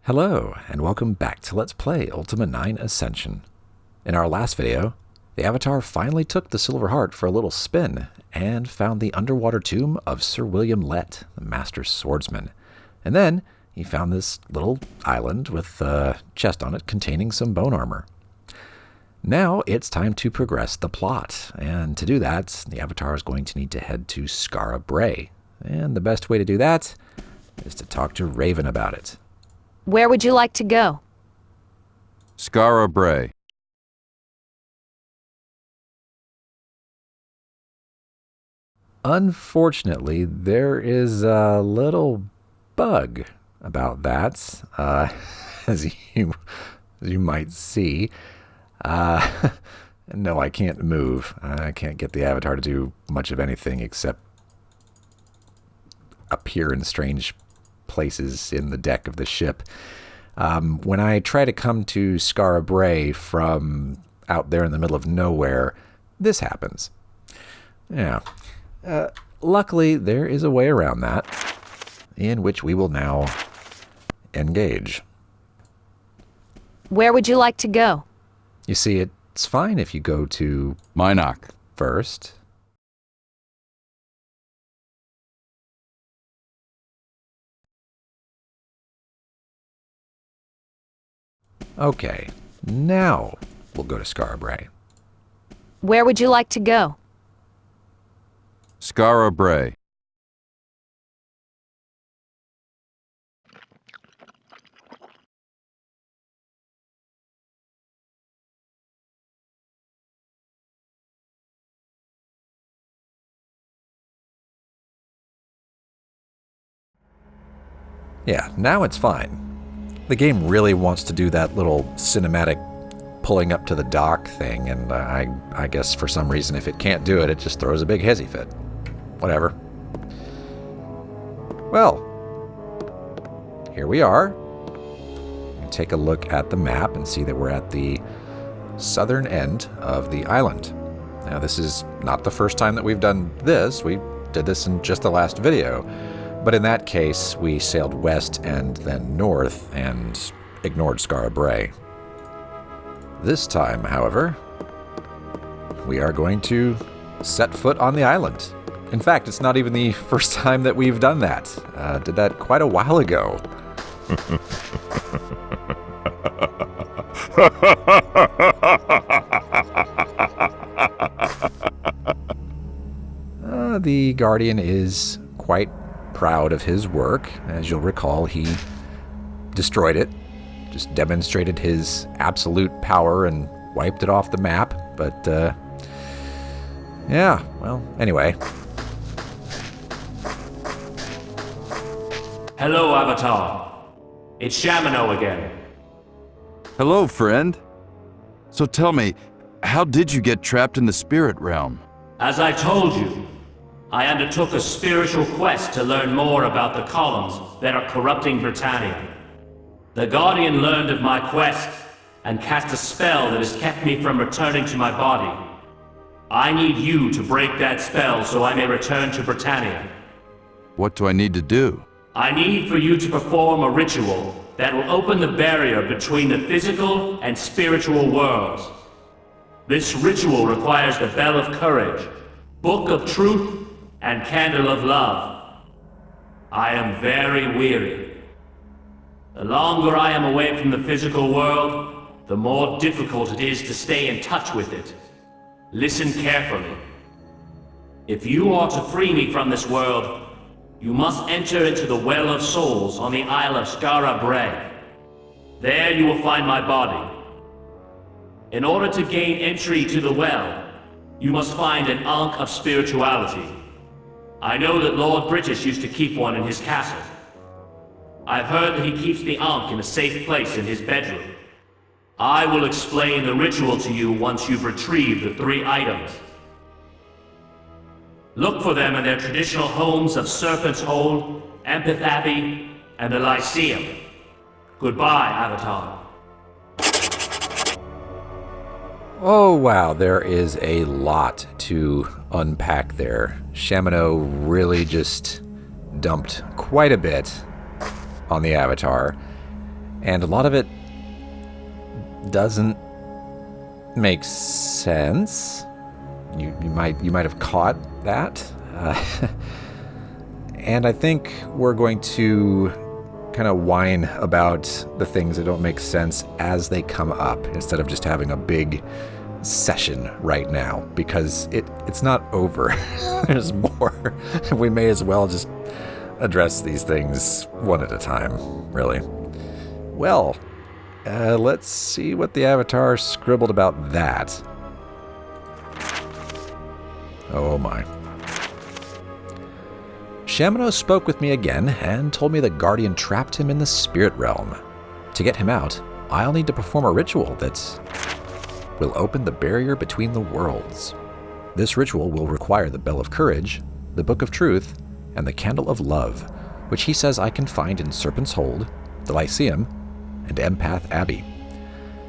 Hello, and welcome back to Let's Play Ultima IX Ascension. In our last video, the Avatar finally took the Silver Heart for a little spin and found the underwater tomb of Sir William Lett, the Master Swordsman. And then he found this little island with a chest on it containing some bone armor. Now it's time to progress the plot, and to do that, the Avatar is going to need to head to Skara Brae. And the best way to do that is to talk to Raven about it. Where would you like to go? Skara Brae. Unfortunately, there is a little bug about that, as you might see. No, I can't move. I can't get the Avatar to do much of anything except appear in strange places in the deck of the ship. When I try to come to Skara Brae from out there in the middle of nowhere, this happens. Yeah. Luckily, there is a way around that, in which we will now engage. Where would you like to go? You see, it's fine if you go to Minok. first. Okay, now we'll go to Skara Brae. Where would you like to go? Skara Brae. Yeah, now it's fine. The game really wants to do that little cinematic pulling up to the dock thing, and I guess for some reason if it can't do it, it just throws a big hezzy fit. Whatever. Well, here we are. Take a look at the map and see that we're at the southern end of the island. Now, this is not the first time that we've done this. We did this in just the last video. But in that case, we sailed west and then north and ignored Skara Brae. This time, however, we are going to set foot on the island. In fact, it's not even the first time that we've done that. Did that quite a while ago. The Guardian is quite proud of his work. As you'll recall, he destroyed it, just demonstrated his absolute power and wiped it off the map. But, yeah, well, anyway. Hello, Avatar. It's Shamino again. Hello, friend. So tell me, how did you get trapped in the spirit realm? As I told you, I undertook a spiritual quest to learn more about the columns that are corrupting Britannia. The Guardian learned of my quest and cast a spell that has kept me from returning to my body. I need you to break that spell so I may return to Britannia. What do I need to do? I need for you to perform a ritual that will open the barrier between the physical and spiritual worlds. This ritual requires the Bell of Courage, Book of Truth, and Candle of Love. I am very weary. The longer I am away from the physical world, the more difficult it is to stay in touch with it. Listen carefully. If you are to free me from this world, you must enter into the Well of Souls on the Isle of Skara Brae. There you will find my body. In order to gain entry to the well, you must find an Ankh of spirituality. I know that Lord British used to keep one in his castle. I've heard that he keeps the Ankh in a safe place in his bedroom. I will explain the ritual to you once you've retrieved the 3 items. Look for them in their traditional homes of Serpent's Hold, Empeth Abbey, and the Lyceum. Goodbye, Avatar. Oh wow, there is a lot to unpack there. Shamino really just dumped quite a bit on the Avatar. And a lot of it doesn't make sense. You might have caught that. And I think we're going to kind of whine about the things that don't make sense as they come up, instead of just having a big session right now, because it's not over. There's more. We may as well just address these things one at a time, really. Well, let's see what the Avatar scribbled about that. Oh my. Shamino spoke with me again and told me the Guardian trapped him in the spirit realm. To get him out, I'll need to perform a ritual that will open the barrier between the worlds. This ritual will require the Bell of Courage, the Book of Truth, and the Candle of Love, which he says I can find in Serpent's Hold, the Lyceum, and Empath Abbey.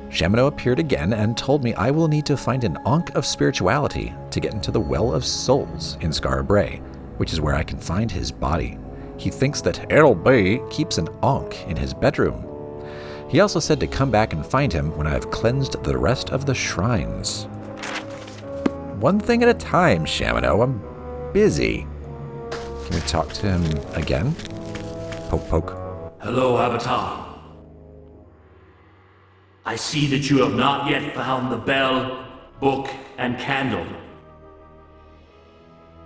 Shamino appeared again and told me I will need to find an Ankh of Spirituality to get into the Well of Souls in Skara Brae, which is where I can find his body. He thinks that Errol Bay keeps an Ankh in his bedroom. He also said to come back and find him when I have cleansed the rest of the shrines. One thing at a time, Shamino. I'm busy. Can we talk to him again? Poke, poke. Hello, Avatar. I see that you have not yet found the bell, book, and candle.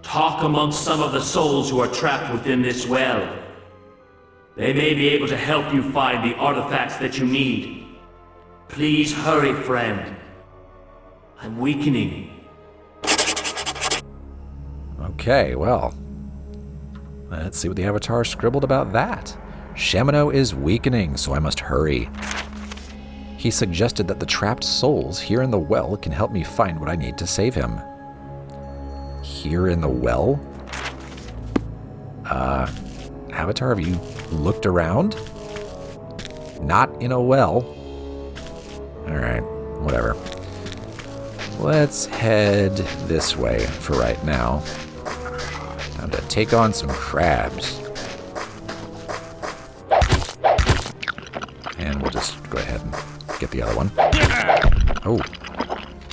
Talk amongst some of the souls who are trapped within this well. They may be able to help you find the artifacts that you need. Please hurry, friend. I'm weakening. Okay, well, let's see what the Avatar scribbled about that. Shamino is weakening, so I must hurry. He suggested that the trapped souls here in the well can help me find what I need to save him. Here in the well? Avatar, have you looked around? Not in a well. Alright, whatever. Let's head this way for right now. Time to take on some crabs. And we'll just go ahead and get the other one. Oh,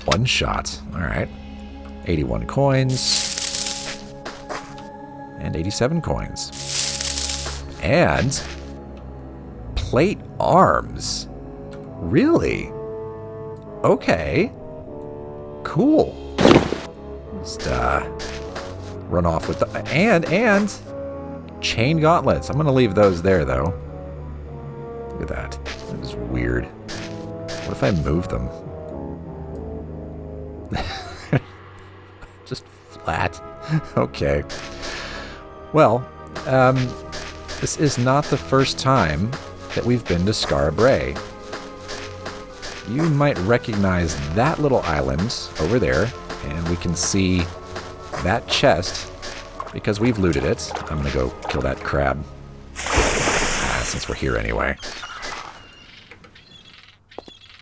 one shot. Alright. 81 coins. And 87 coins. And plate arms. Really? Okay. Cool. Just run off with the and chain gauntlets. I'm gonna leave those there though. Look at that. That is weird. What if I move them? Just flat. Okay. Well, this is not the first time that we've been to Skara Brae. You might recognize that little island over there, and we can see that chest because we've looted it. I'm gonna go kill that crab since we're here anyway.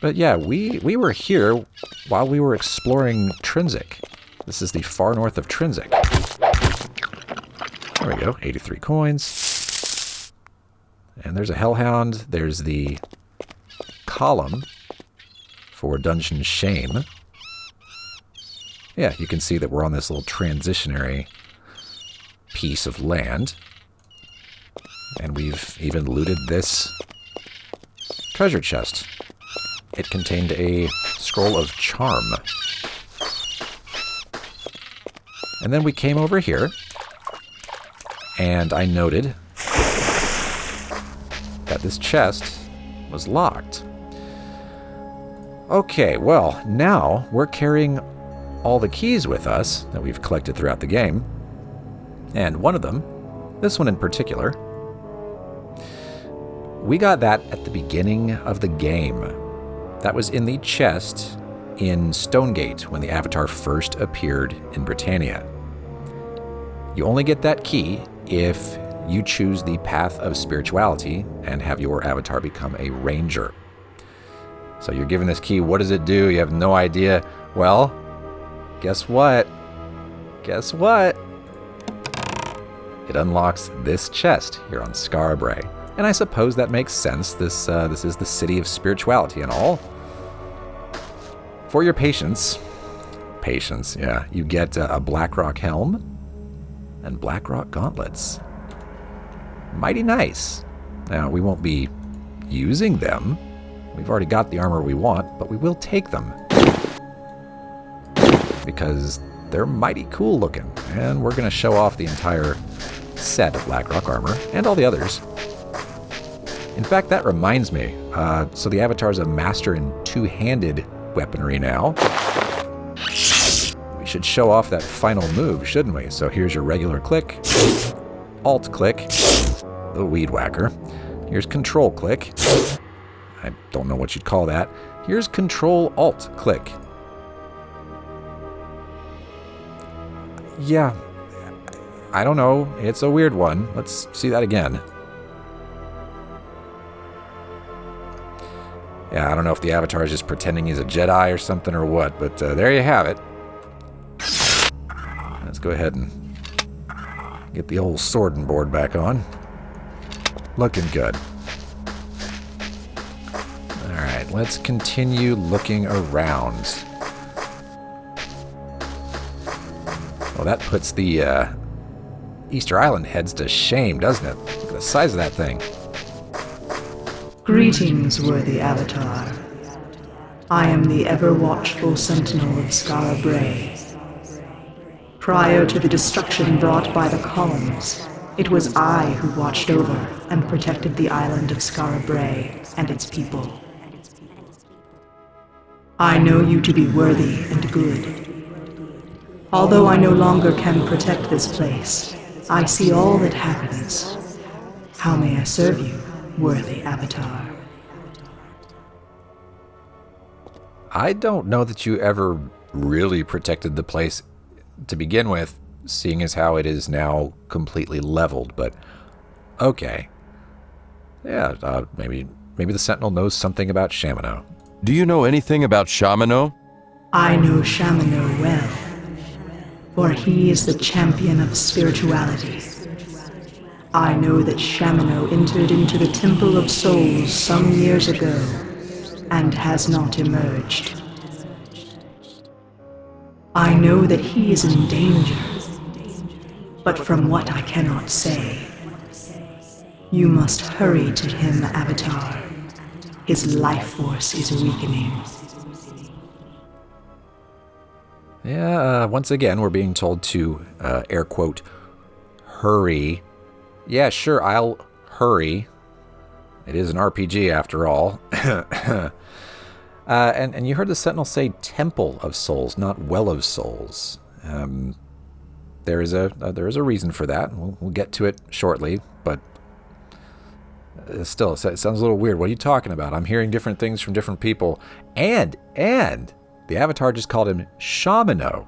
But yeah, we were here while we were exploring Trinsic. This is the far north of Trinsic. There we go, 83 coins. And there's a Hellhound. There's the column for Dungeon Shame. Yeah, you can see that we're on this little transitionary piece of land. And we've even looted this treasure chest. It contained a scroll of charm. And then we came over here, and I noted that this chest was locked. Okay, well, now we're carrying all the keys with us that we've collected throughout the game. And one of them, this one in particular, we got that at the beginning of the game. That was in the chest in Stonegate when the Avatar first appeared in Britannia. You only get that key if you choose the path of spirituality and have your avatar become a ranger. So you're given this key. What does it do? You have no idea. Well, guess what? Guess what? It unlocks this chest here on Skara Brae. And I suppose that makes sense. This is the city of spirituality and all. For your patience, yeah, you get a Blackrock helm and Blackrock gauntlets. Mighty nice. Now, we won't be using them. We've already got the armor we want, but we will take them. Because they're mighty cool looking, and we're going to show off the entire set of Blackrock armor and all the others. In fact, that reminds me, so the Avatar's a master in two-handed weaponry now. We should show off that final move, shouldn't we? So here's your regular click, alt click, the weed whacker. Here's control click. I don't know what you'd call that. Here's control alt click. Yeah, I don't know. It's a weird one. Let's see that again. Yeah, I don't know if the Avatar is just pretending he's a Jedi or something or what, but there you have it. Let's go ahead and get the old sword and board back on. Looking good. Alright, let's continue looking around. Well, that puts the Easter Island heads to shame, doesn't it? Look at the size of that thing. Greetings, worthy Avatar. I am the ever-watchful Sentinel of Skara Brae. Prior to the destruction brought by the columns, it was I who watched over and protected the island of Skara Brae and its people. I know you to be worthy and good. Although I no longer can protect this place, I see all that happens. How may I serve you, worthy Avatar? I don't know that you ever really protected the place to begin with, seeing as how it is now completely leveled, but okay. Yeah, maybe the Sentinel knows something about Shamino. Do you know anything about Shamino? I know Shamino well, for he is the champion of spirituality. I know that Shamino entered into the Temple of Souls some years ago, and has not emerged. I know that he is in danger, but from what I cannot say, you must hurry to him, Avatar. His life force is weakening. Yeah, once again, we're being told to, air quote, hurry. Yeah, sure, I'll hurry. It is an RPG after all. And you heard the Sentinel say Temple of Souls, not Well of Souls. There is a reason for that. We'll get to it shortly, but still, it sounds a little weird. What are you talking about? I'm hearing different things from different people. And the Avatar just called him Shamino.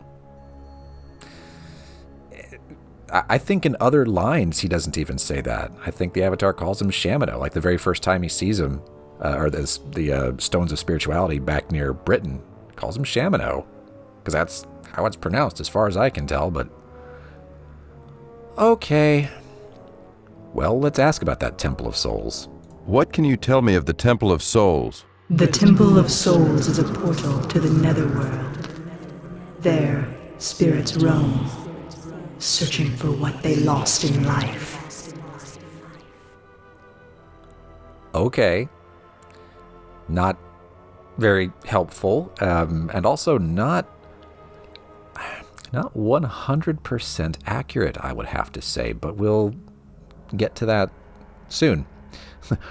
I think in other lines he doesn't even say that. I think the Avatar calls him Shamino, like the very first time he sees him, or the Stones of Spirituality back near Britain, calls him Shamino, because that's how it's pronounced as far as I can tell, but okay. Well, let's ask about that Temple of Souls. What can you tell me of the Temple of Souls? The Temple of Souls is a portal to the netherworld. There, spirits roam, searching for what they lost in life. Okay. Not very helpful, and also not 100% accurate, I would have to say, but we'll get to that soon.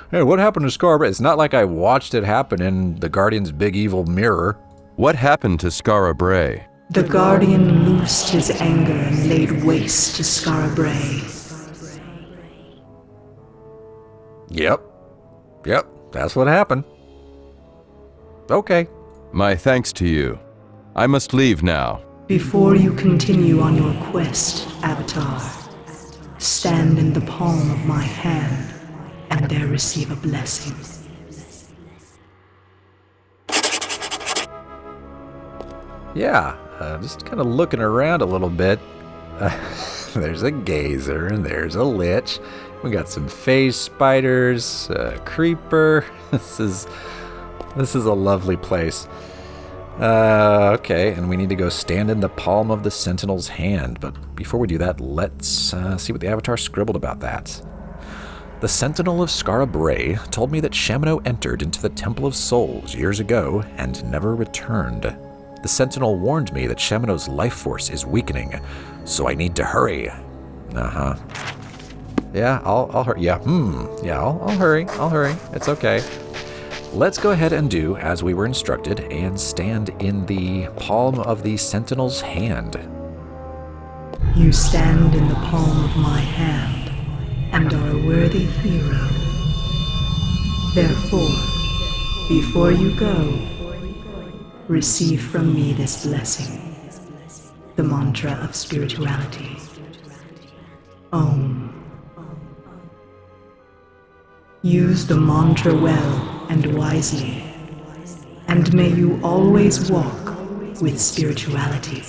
Hey, what happened to Skara? It's not like I watched it happen in the Guardian's big evil mirror. What happened to Skara Brae? The Guardian loosed his anger and laid waste to Skara Brae. Yep, that's what happened. Okay. My thanks to you. I must leave now. Before you continue on your quest, Avatar, stand in the palm of my hand and there receive a blessing. Yeah, just kind of looking around a little bit. There's a gazer, and there's a lich, We got some phase spiders, a creeper. This is a lovely place. Okay, and we need to go stand in the palm of the Sentinel's hand. But before we do that, let's see what the Avatar scribbled about that. The Sentinel of Skara Brae told me that Shamino entered into the Temple of Souls years ago and never returned. The Sentinel warned me that Shamino's life force is weakening, so I need to hurry. Uh-huh. Yeah, I'll hurry. Yeah, yeah, I'll hurry. I'll hurry. It's okay. Let's go ahead and do as we were instructed and stand in the palm of the Sentinel's hand. You stand in the palm of my hand and are a worthy hero. Therefore, before you go, receive from me this blessing, the mantra of spirituality. Om. Use the mantra well and wisely, and may you always walk with spirituality.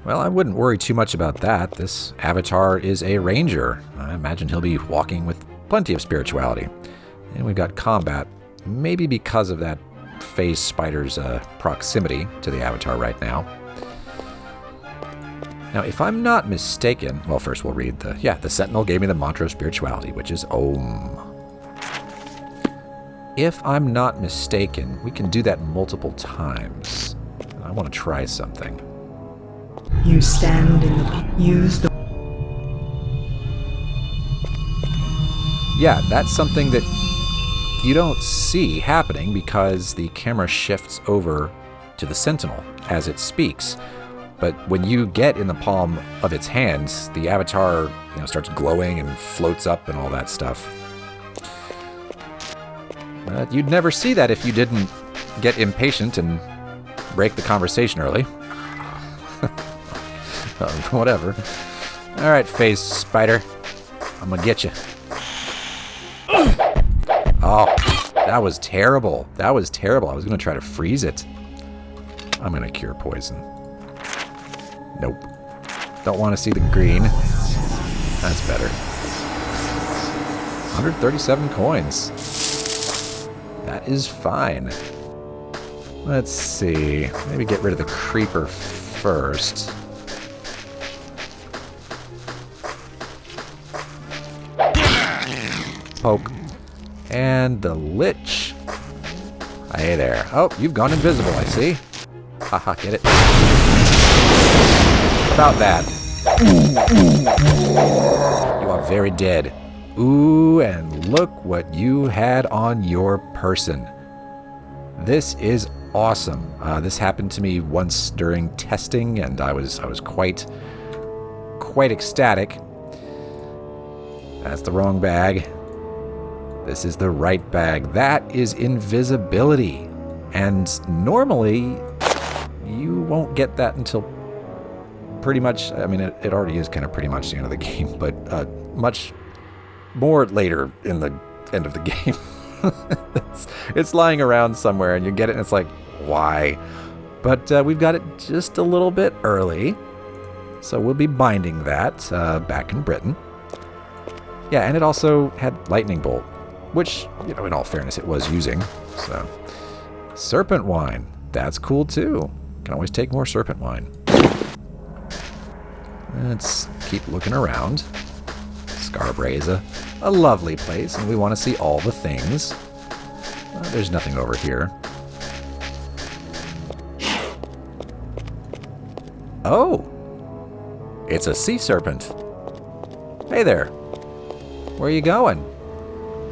Well, I wouldn't worry too much about that. This Avatar is a ranger. I imagine he'll be walking with plenty of spirituality. And we've got combat, maybe because of that phase spider's proximity to the Avatar right now. Now, if I'm not mistaken, well, first we'll read the Sentinel gave me the mantra of spirituality, which is Om. If I'm not mistaken, we can do that multiple times. I want to try something. You stand in the... Use the... Yeah, that's something that you don't see happening because the camera shifts over to the Sentinel as it speaks. But when you get in the palm of its hands, the Avatar, starts glowing and floats up and all that stuff. But you'd never see that if you didn't get impatient and break the conversation early. Whatever. All right, phase spider. I'm gonna get you. Oh, that was terrible. That was terrible. I was gonna try to freeze it. I'm gonna cure poison. Nope. Don't want to see the green. That's better. 137 coins. That is fine. Let's see. Maybe get rid of the creeper first. Poke. And the lich. Hey there. Oh, you've gone invisible, I see. Haha, get it? About that. You are very dead. Ooh, and look what you had on your person. This is awesome. This happened to me once during testing, and I was quite ecstatic. That's the wrong bag. This is the right bag. That is invisibility. And normally, you won't get that until pretty much, I mean, it already is kind of pretty much the end of the game, but much more later in the end of the game. It's lying around somewhere, and you get it, and it's like, why? But we've got it just a little bit early, so we'll be binding that back in Britain. Yeah, and it also had Lightning Bolt, which, in all fairness, it was using. So, Serpent Wine, that's cool too. Can always take more Serpent Wine. Let's keep looking around. Skara Brae is a lovely place, and we want to see all the things. There's nothing over here. Oh! It's a sea serpent. Hey there. Where are you going?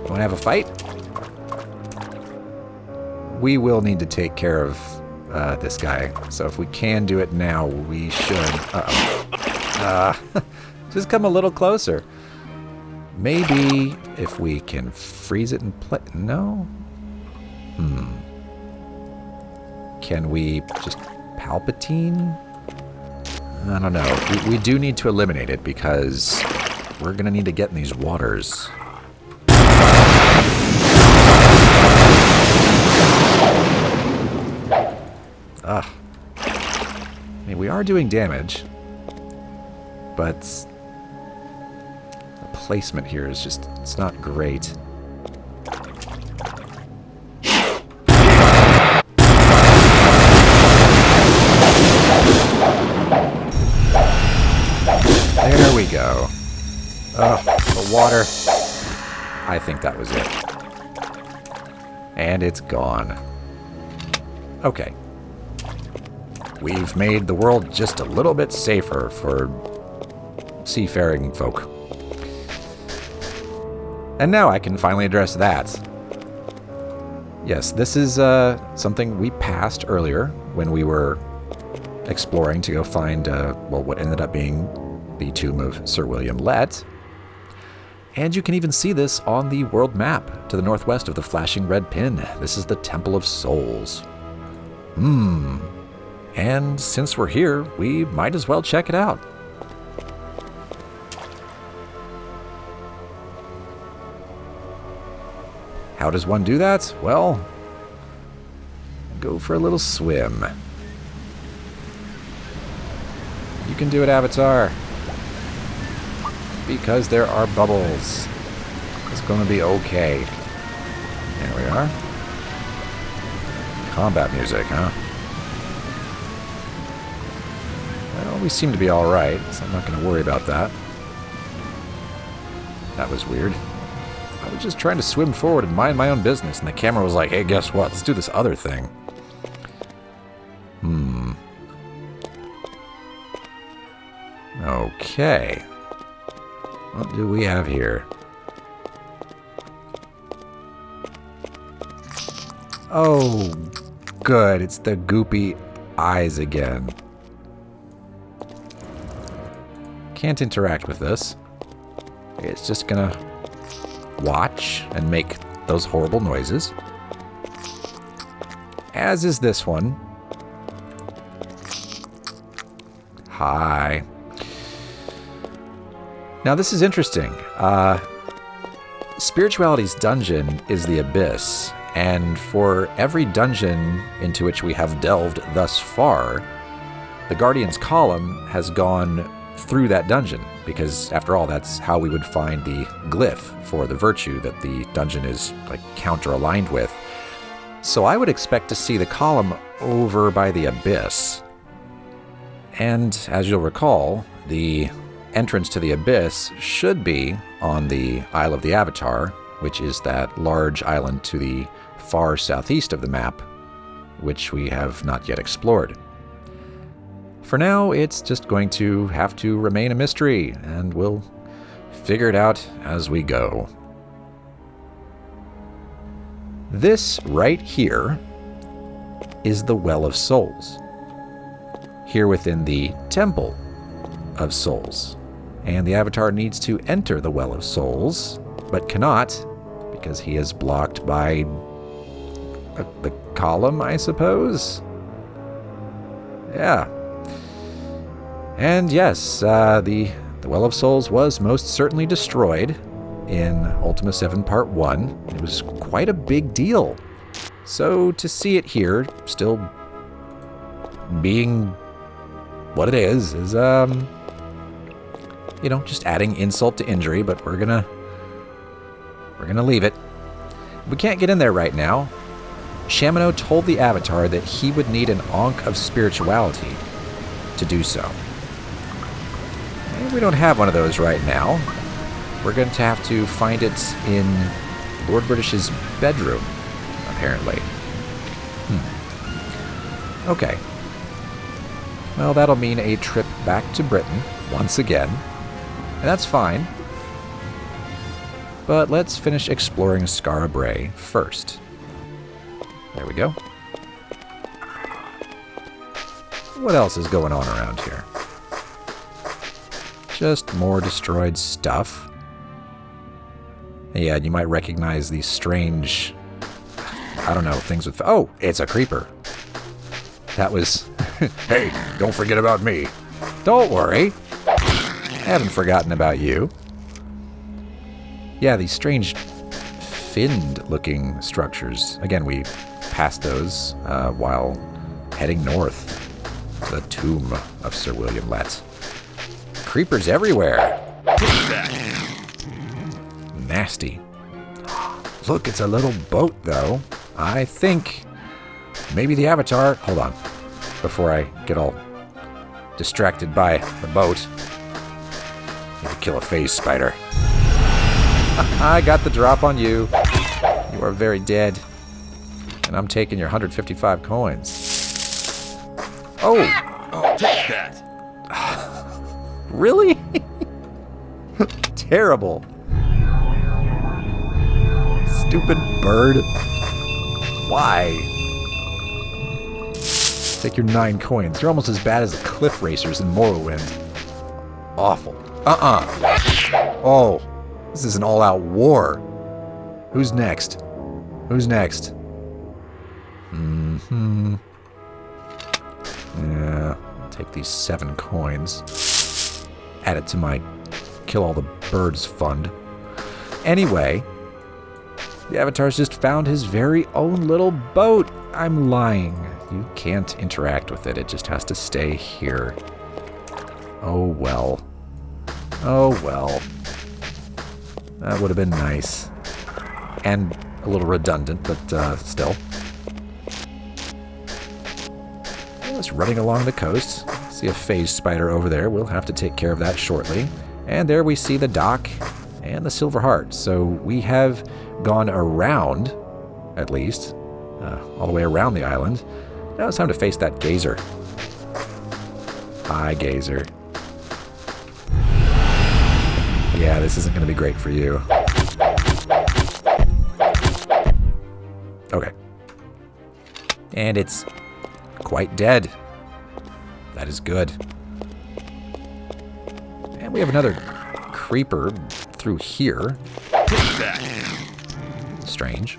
Want to have a fight? We will need to take care of this guy, so if we can do it now, we should. Just come a little closer. Maybe if we can freeze it and play. No? Can we just Palpatine? I don't know. We do need to eliminate it because we're going to need to get in these waters. I mean, we are doing damage. but the placement here is just, it's not great. There we go. Oh, the water. I think that was it. And it's gone. Okay. We've made the world just a little bit safer for seafaring folk. And now I can finally address that. Yes, this is something we passed earlier when we were exploring to go find, well, what ended up being the tomb of Sir William Lett. And you can even see this on the world map to the northwest of the flashing red pin. This is the Temple of Souls. And since we're here, we might as well check it out. How does one do that? Well, go for a little swim. You can do it, Avatar. Because there are bubbles. It's going to be okay. There we are. Combat music, huh? Well, we seem to be alright, so I'm not going to worry about that. That was weird. I was just trying to swim forward and mind my own business, and the camera was like, hey, guess what? Let's do this other thing. Okay. What do we have here? Oh, good. It's the goopy eyes again. Can't interact with this. It's just gonna watch and make those horrible noises. As is this one. Hi. Now this is interesting. Spirituality's dungeon is the Abyss, and for every dungeon into which we have delved thus far, the Guardian's Column has gone through that dungeon, because after all, that's how we would find the glyph for the virtue that the dungeon is like counter-aligned with. So I would expect to see the column over by the Abyss. And as you'll recall, the entrance to the Abyss should be on the Isle of the Avatar, which is that large island to the far southeast of the map, which we have not yet explored. For now, it's just going to have to remain a mystery, and we'll figure it out as we go. This right here is the Well of Souls, here within the Temple of Souls. And the Avatar needs to enter the Well of Souls, but cannot, because he is blocked by the column, I suppose? Yeah. And yes, the Well of Souls was most certainly destroyed in Ultima 7 Part 1. It was quite a big deal. So to see it here, still being what it is, you know, just adding insult to injury, but we're gonna leave it. We can't get in there right now. Shamino told the Avatar that he would need an Ankh of spirituality to do so. And we don't have one of those right now. We're going to have to find it in Lord British's bedroom, apparently. Okay. Well, that'll mean a trip back to Britain once again. And that's fine. But let's finish exploring Skara Brae first. There we go. What else is going on around here? Just more destroyed stuff. Yeah, you might recognize these strange, I don't know, things with... Oh, it's a creeper. That was... Hey, don't forget about me. Don't worry. I haven't forgotten about you. Yeah, these strange finned-looking structures. Again, we passed those while heading north to the tomb of Sir William Lett. creepers everywhere. Nasty. Look, it's a little boat, though. I think maybe the Avatar... Hold on. Before I get all distracted by the boat. Need to kill a phase spider. I got the drop on you. You are very dead. And I'm taking your 155 coins. Oh! Take that. Really? Terrible. Stupid bird. Why? Take your 9 coins. You're almost as bad as the cliff racers in Morrowind. Awful. Oh, this is an all-out war. Who's next? Who's next? Yeah, I'll take these 7 coins. Add it to my kill all the birds fund. Anyway, the Avatar's just found his very own little boat. I'm lying. You can't interact with it. It just has to stay here. Oh well. Oh well. That would have been nice. And a little redundant, but still. It's running along the coast. See a phase spider over there. We'll have to take care of that shortly. And there we see the dock and the Silver Heart. So we have gone around, at least, all the way around the island. Now it's time to face that gazer. Hi, gazer. Yeah, this isn't going to be great for you. Okay. And it's quite dead. That is good. And we have another creeper through here. Strange.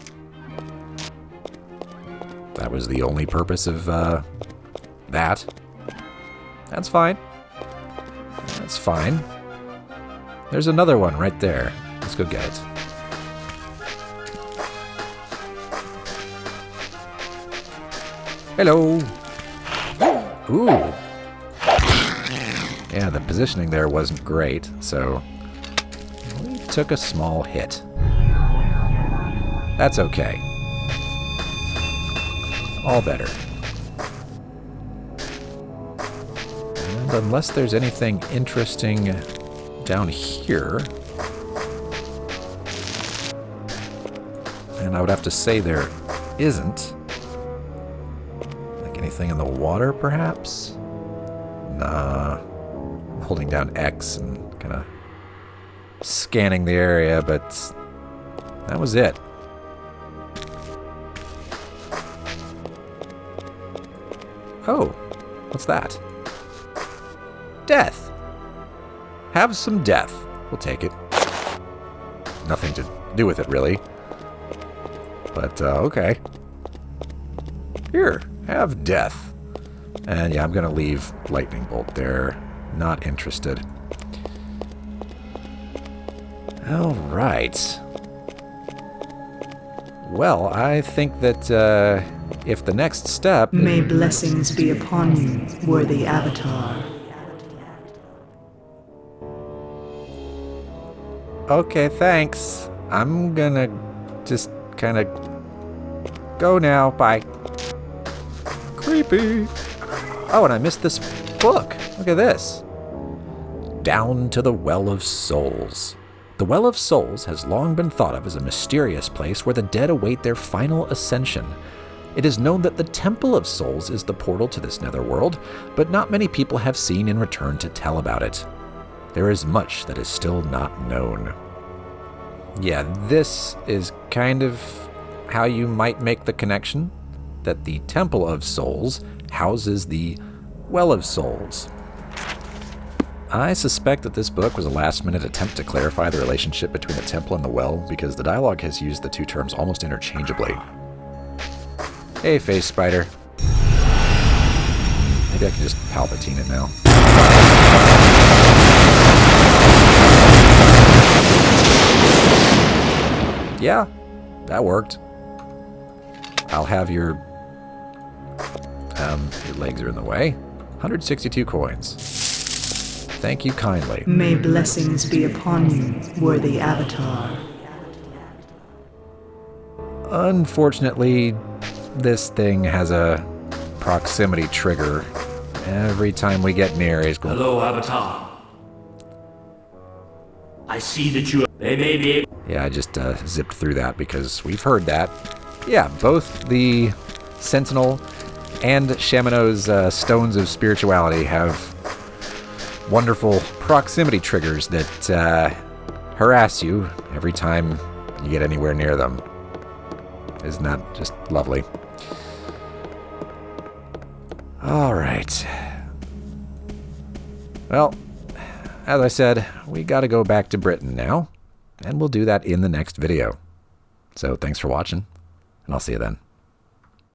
That was the only purpose of that. That's fine. That's fine. There's another one right there. Let's go get it. Hello. Ooh. Yeah, the positioning there wasn't great, so we took a small hit. That's okay. All better. And unless there's anything interesting down here, and I would have to say there isn't. Like anything in the water, perhaps? Nah. I'm holding down X and kind of scanning the area, but that was it. Oh, what's that? Death. Have some death. We'll take it. Nothing to do with it, really. But, okay. Here, have death. And yeah, I'm going to leave Lightning Bolt there. Not interested. All right. Well, I think that if the next step... May blessings be upon you, worthy Avatar. Okay, thanks. I'm gonna just kind of go now. Bye. Creepy. Oh, and I missed this book. Look at this. Down to the Well of Souls. The Well of Souls has long been thought of as a mysterious place where the dead await their final ascension. It is known that the Temple of Souls is the portal to this netherworld, but not many people have seen in return to tell about it. There is much that is still not known. Yeah, this is kind of how you might make the connection, that the Temple of Souls houses the Well of Souls. I suspect that this book was a last-minute attempt to clarify the relationship between the temple and the well, because the dialogue has used the two terms almost interchangeably. Hey, face spider. Maybe I can just Palpatine it now. Yeah, that worked. I'll have your legs are in the way. 162 coins. Thank you kindly. May blessings be upon you, worthy Avatar. Unfortunately, this thing has a proximity trigger. Every time we get near, it's going... Hello, Avatar. I see that you... They may be able... Yeah, I just zipped through that because we've heard that. Yeah, both the Sentinel and Shamino's Stones of Spirituality have wonderful proximity triggers that harass you every time you get anywhere near them. Isn't that just lovely? All right. Well, as I said, we got to go back to Britain now, and we'll do that in the next video. So thanks for watching, and I'll see you then.